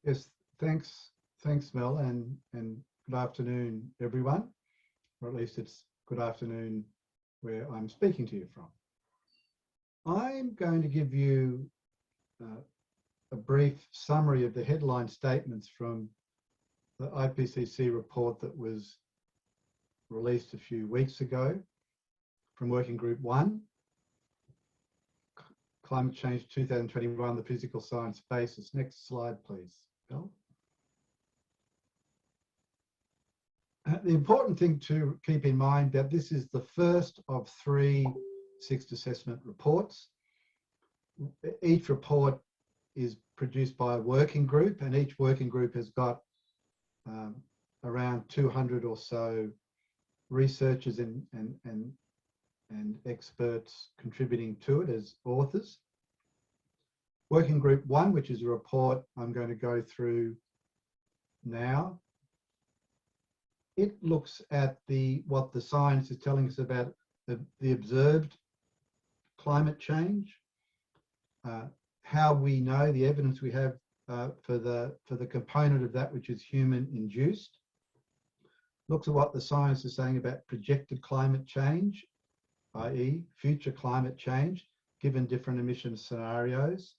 Yes, thanks, Mel, and good afternoon, everyone, or at least it's good afternoon where I'm speaking to you from. I'm going to give you a brief summary of the headline statements from the IPCC report that was released a few weeks ago from Working Group 1, Climate Change 2021, the Physical Science Basis. Next slide, please, Bill. The important thing to keep in mind that this is the first of 3 sixth assessment reports. Each report is produced by a working group, and each working group has got around 200 or so researchers and experts contributing to it as authors. Working Group 1, which is a report I'm going to go through now, it looks at what the science is telling us about the observed climate change, how we know the evidence we have for the component of that which is human induced, looks at what the science is saying about projected climate change, i.e. future climate change, given different emission scenarios.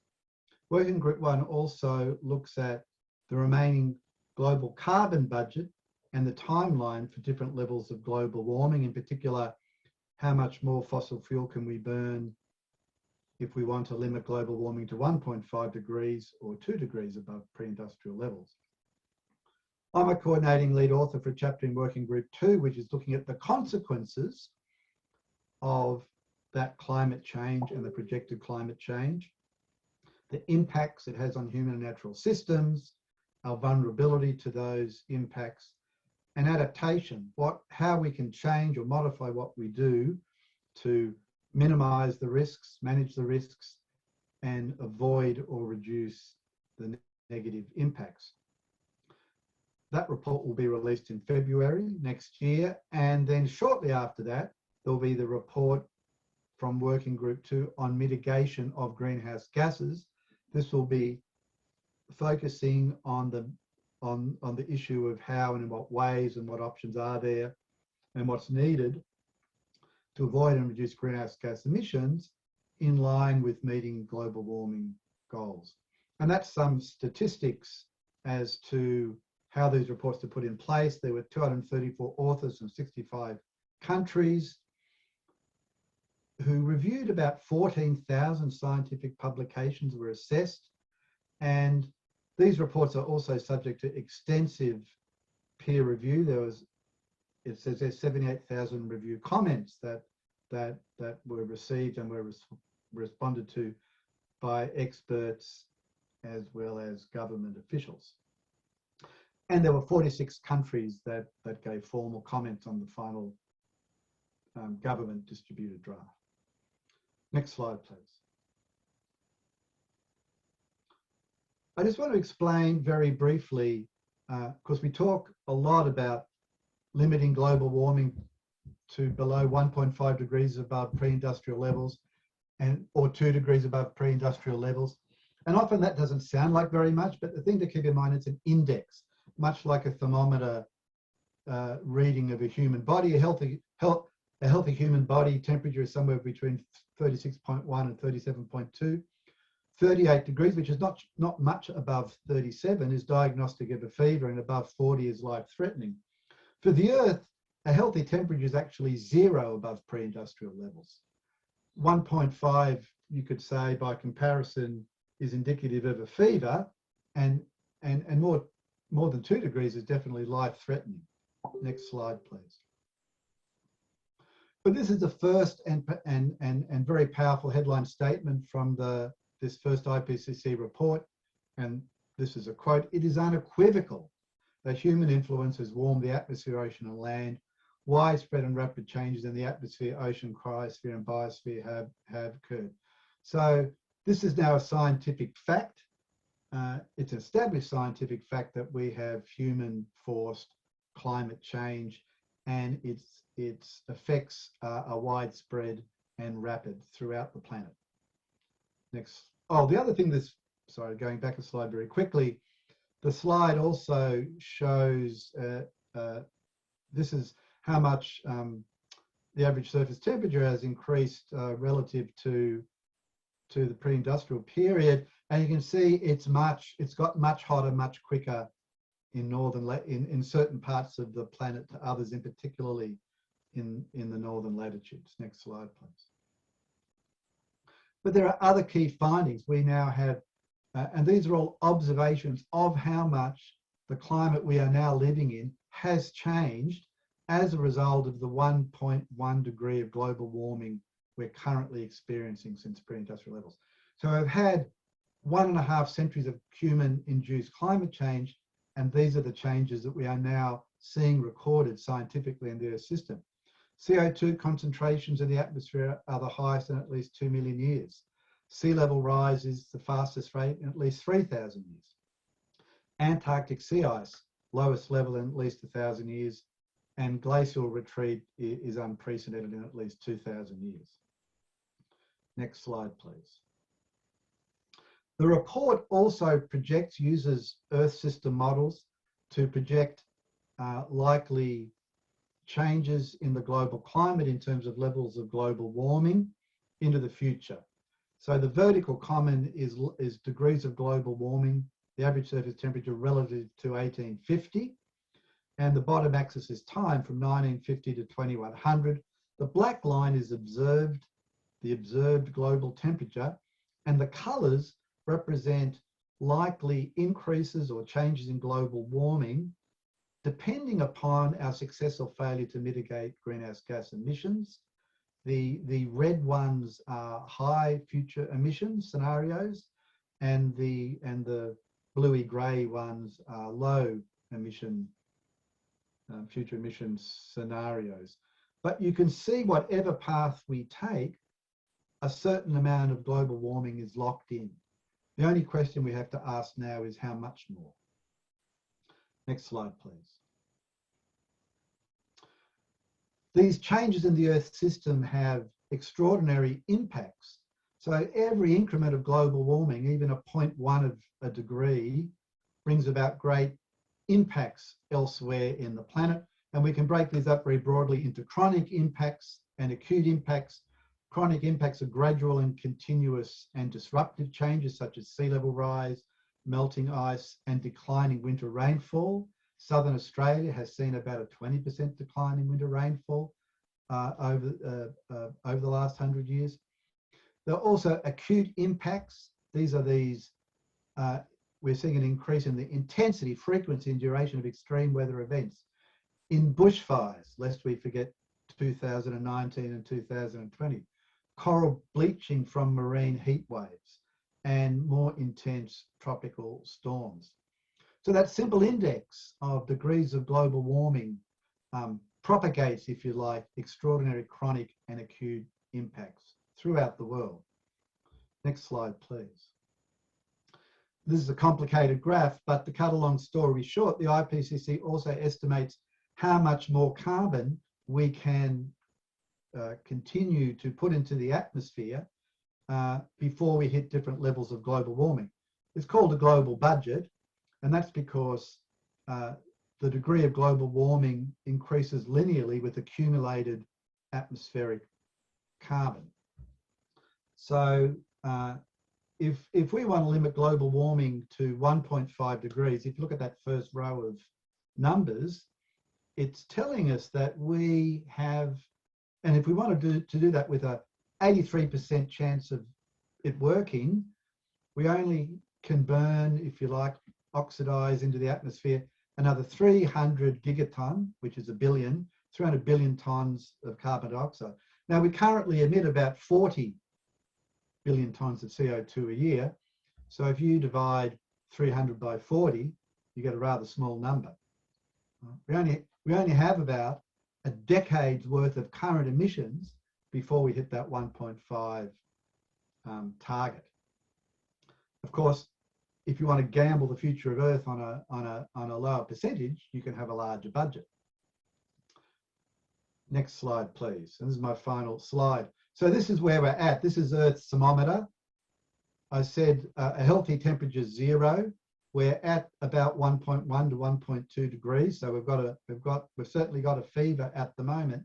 Working Group 1 also looks at the remaining global carbon budget and the timeline for different levels of global warming, in particular, how much more fossil fuel can we burn if we want to limit global warming to 1.5 degrees or 2 degrees above pre-industrial levels. I'm a coordinating lead author for a chapter in Working Group 2, which is looking at the consequences of that climate change and the projected climate change, the impacts it has on human and natural systems, our vulnerability to those impacts, and adaptation, how we can change or modify what we do to minimise the risks, manage the risks, and avoid or reduce the negative impacts. That report will be released in February next year, and then shortly after that, there'll be the report from Working Group 2 on mitigation of greenhouse gases. This will be focusing on the issue of how and in what ways and what options are there and what's needed to avoid and reduce greenhouse gas emissions in line with meeting global warming goals. And that's some statistics as to how these reports are put in place. There were 234 authors from 65 countries who reviewed about 14,000 scientific publications were assessed, and these reports are also subject to extensive peer review. It says there's 78,000 review comments that were received and were responded to by experts as well as government officials. And there were 46 countries that gave formal comments on the final government distributed draft. Next slide, please. I just want to explain very briefly, because we talk a lot about limiting global warming to below 1.5 degrees above pre-industrial levels or 2 degrees above pre-industrial levels. And often that doesn't sound like very much, but the thing to keep in mind, it's an index, much like a thermometer reading of a human body. A healthy human body temperature is somewhere between 36.1 and 37.2. 38 degrees, which is not much above 37, is diagnostic of a fever, and above 40 is life-threatening. For the Earth, a healthy temperature is actually 0 above pre-industrial levels. 1.5, you could say, by comparison, is indicative of a fever, and more than 2 degrees is definitely life-threatening. Next slide, please. But this is the first and very powerful headline statement from this first IPCC report, and this is a quote: "It is unequivocal that human influence has warmed the atmosphere, ocean and land. Widespread and rapid changes in the atmosphere, ocean, cryosphere and biosphere have occurred." So this is now a scientific fact. It's an established scientific fact that we have human-forced climate change, and its effects are widespread and rapid throughout the planet. Next. Oh, the other thing going back a slide very quickly, The slide also shows, this is how much the average surface temperature has increased relative to the pre-industrial period, and you can see it's got much hotter, much quicker in certain parts of the planet to others, in particularly in the northern latitudes. Next slide, please. But there are other key findings. We now have, and these are all observations of how much the climate we are now living in has changed as a result of the 1.1 degree of global warming we're currently experiencing since pre-industrial levels. So we've had 1.5 centuries of human-induced climate change, and these are the changes that we are now seeing recorded scientifically in the Earth system. CO2 concentrations in the atmosphere are the highest in at least 2 million years. Sea level rise is the fastest rate in at least 3,000 years. Antarctic sea ice, lowest level in at least 1,000 years, and glacial retreat is unprecedented in at least 2,000 years. Next slide, please. The report also uses Earth system models to project likely changes in the global climate in terms of levels of global warming into the future. So the vertical column is degrees of global warming, the average surface temperature relative to 1850, and the bottom axis is time from 1950 to 2100. The black line is the observed global temperature, and the colours represent likely increases or changes in global warming depending upon our success or failure to mitigate greenhouse gas emissions. The red ones are high future emissions scenarios, and the bluey grey ones are low emission future emissions scenarios. But you can see whatever path we take, a certain amount of global warming is locked in. The only question we have to ask now is how much more. Next slide, please. These changes in the Earth system have extraordinary impacts. So every increment of global warming, even a 0.1 of a degree, brings about great impacts elsewhere in the planet. And we can break these up very broadly into chronic impacts and acute impacts. Chronic impacts are gradual and continuous and disruptive changes such as sea level rise, melting ice, and declining winter rainfall. Southern Australia has seen about a 20% decline in winter rainfall over the last 100 years. There are also acute impacts. We're seeing an increase in the intensity, frequency, and duration of extreme weather events. In bushfires, lest we forget 2019 and 2020, coral bleaching from marine heat waves, and more intense tropical storms. So that simple index of degrees of global warming propagates, if you like, extraordinary chronic and acute impacts throughout the world. Next slide, please. This is a complicated graph, but to cut a long story short, the IPCC also estimates how much more carbon we can continue to put into the atmosphere before we hit different levels of global warming. It's called a global budget, and that's because the degree of global warming increases linearly with accumulated atmospheric carbon. So if we want to limit global warming to 1.5 degrees, if you look at that first row of numbers, it's telling us that we have, and if we want to do that with a 83% chance of it working, we only can burn, if you like, oxidize into the atmosphere another 300 gigaton, which is 300 billion tons of carbon dioxide. Now, we currently emit about 40 billion tons of CO2 a year. So if you divide 300 by 40, you get a rather small number. We only have about a decade's worth of current emissions before we hit that 1.5 target. Of course, if you want to gamble the future of Earth on a lower percentage, you can have a larger budget. Next slide, please. And this is my final slide. So this is where we're at. This is Earth's thermometer. I said a healthy temperature is 0. we're at about 1.1 to 1.2 degrees. So we've certainly got a fever at the moment.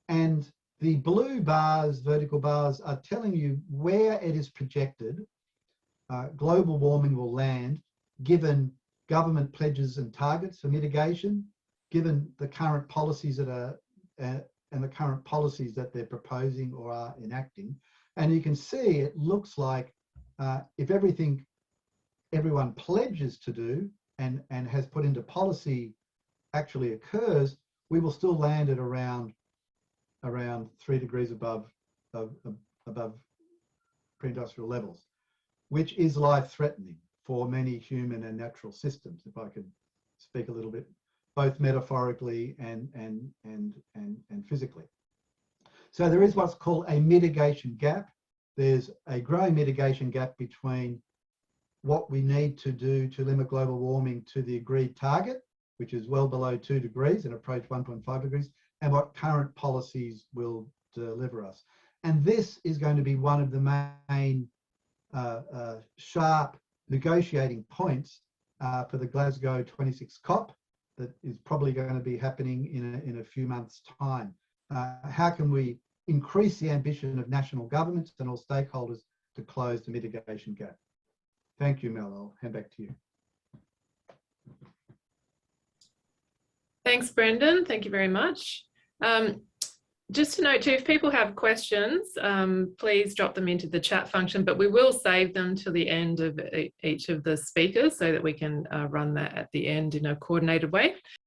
And the blue bars, vertical bars, are telling you where it is projected global warming will land, given government pledges and targets for mitigation, given the current policies that are and the current policies that they're proposing or are enacting. And you can see it looks like if everyone pledges to do and has put into policy actually occurs, we will still land at around 3 degrees above pre-industrial levels, which is life-threatening for many human and natural systems, if I could speak a little bit, both metaphorically and physically. So there is what's called a mitigation gap. There's a growing mitigation gap between what we need to do to limit global warming to the agreed target, which is well below 2 degrees and approach 1.5 degrees, and what current policies will deliver us. And this is going to be one of the main sharp negotiating points for the Glasgow 26 COP that is probably going to be happening in a few months' time. How can we increase the ambition of national governments and all stakeholders to close the mitigation gap? Thank you, Mel. I'll hand back to you. Thanks, Brendan. Thank you very much. Just to note too, if people have questions, please drop them into the chat function, but we will save them till the end of each of the speakers so that we can run that at the end in a coordinated way.